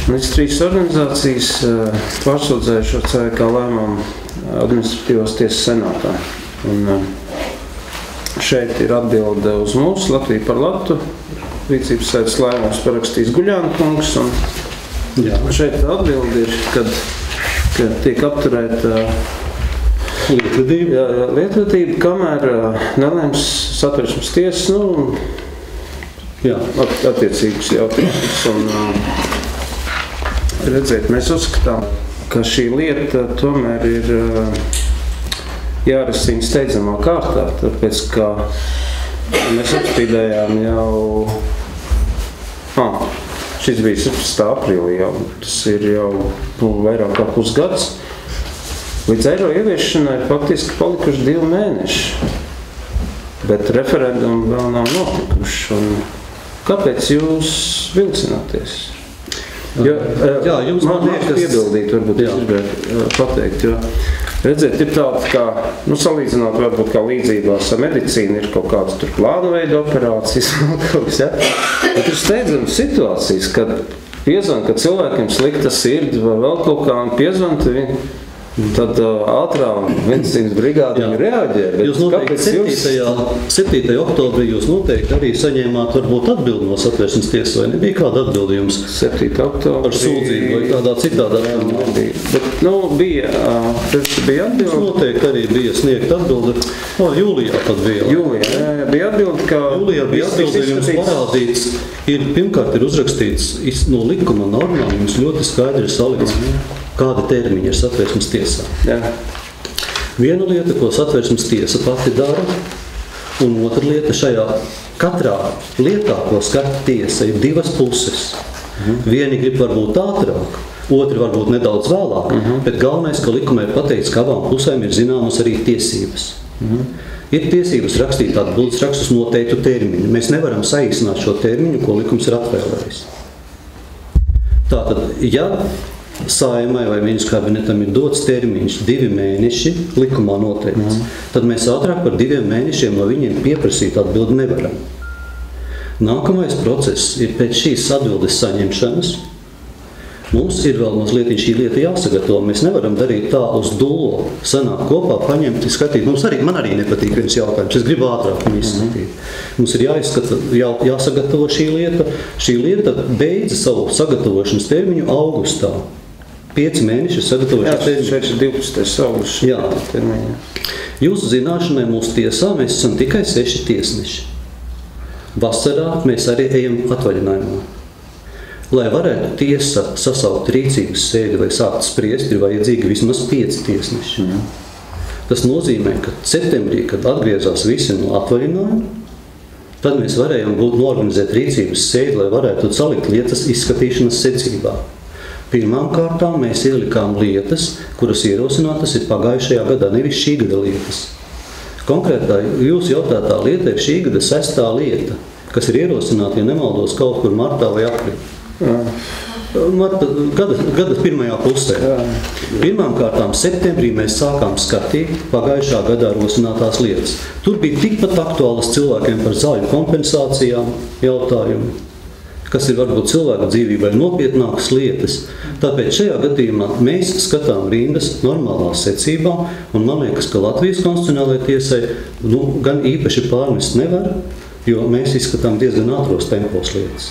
Līdz 3 organizācijas pārsūdzējuši ar CVK lēmumu administratīvās tiesas senātā. Un šeit ir atbilde uz mūsu Latviju par Latu. Rīcības sēdes lēmums parakstīs Guļāna kungs. Un šeit atbilde ir, kad tiek apturēta lietvedība, kamēr nelēms Satversmes tiesas, attiecīgus jautājumus. Un redzēt, mēs uzskatām, ka šī lieta tomēr ir jārisina steidzamā kārtā, tāpēc, ka mēs apstrīdējām jau, šis bija 17. aprīlī jau, tas ir jau vairāk kā pusgads. Līdz eiro ieviešanai faktiski palikuši 2 mēneši, bet referendumi vēl nav notikuši. Un kāpēc jūs vilcināties? Jums man liekas piebildīt, varbūt es gribētu pateikt, jo redzēt, ir tāda kā, salīdzināt varbūt kā līdzībās ar medicīnu, ir kaut kādas tur plāna veida operācijas, bet ir steidzams situācijas, kad piezvan, kad cilvēkiem slikta sirds vai vēl kaut kā un piezvan, tad ātrā medicīnas brigāde reaģē. Jūs noteikti 7. oktobrī jūs noteikti arī saņēmāt varbūt atbildi no Satversmes tiesas, vai nebija kāda atbildi jums? 7. oktobrī. Ar sūdzību vai kādā citādā? Bet, bija atbildi. Jūs noteikti arī bija sniegt atbildi. Jūlijā pat bija. Jūlijā bija atbildi, ka... Jūlijā bija atbildi, jums parādīts, pirmkārt ir uzrakstīts no likuma normām, jums ļoti skaidri salikts, kāda termiņa ir Satversmes tiesā. Jā. Viena lieta, ko Satversmes tiesa pati dara, un otra lieta šajā katrā lietā, ko skata tiesa, ir 2 puses. Vieni grib varbūt ātrāk, otri varbūt nedaudz vēlāk, bet galvenais, ka likumā ir pateikts, ka abām pusēm ir zināmas arī tiesības. Ir tiesības rakstīt atbildes rakstus noteiktu termiņu. Mēs nevaram saīsināt šo termiņu, ko likums ir atvēlējis. Tātad, ja Saeimai vai ministru kabinetam ir dots termiņš 2 mēneši likumā noteikts, tad mēs ātrāk par 2 mēnešiem no viņiem pieprasīt atbildi nevaram. Nākamais process ir pēc šīs atbildes saņemšanas. Mums ir vēl mazliet šī lieta jāsagatavo. Mēs nevaram darīt tā uz dullo, sanāk kopā, paņemt, skatīt. Man arī nepatīk viens jautājums. Es gribu ātrāk viņu izskatīt. Mums ir jāsagatavo šī lieta. Šī lieta beidza savu sagatavošanas termiņu augustā. 5 mēneši sagatavošanas termiņu. Šeit ir 12. augusts termiņu. Jūsu zināšanai mūsu tiesā mēs esam tikai 6 tiesneši. Vasarā mēs arī ejam atvaļinājumā. Lai varētu tiesa sasaukt rīcības sēdi vai sākt spriest, ir vajadzīgi vismaz 5 tiesneši. Tas nozīmē, ka septembrī, kad atgriezās visi no atvaļinājuma, tad mēs varējām norganizēt rīcības sēdi, lai varētu salikt lietas izskatīšanas secībā. Pirmām kārtām mēs ielikām lietas, kuras ierosinātas ir pagājušajā gadā, nevis šī gada lietas. Konkrētā jūsu jautātā lieta ir šī gada 6. lieta, kas ir ierosināta, ja nemaldos, kaut kur martā vai aprīlī. Gada pirmajā pusē. Pirmām kārtām septembrī mēs sākām skatīt pagājušā gadā rosinātās lietas. Tur bija tikpat aktuālas cilvēkiem par zāļu kompensācijām jautājumu, kas ir varbūt cilvēku dzīvībai nopietnākas lietas. Tāpēc šajā gadījumā mēs skatām rindas normālā secībā, un man liekas, ka Latvijas konstitucionālajai tiesai gan īpaši pārmest nevar, jo mēs izskatām diezgan ātros tempos lietas.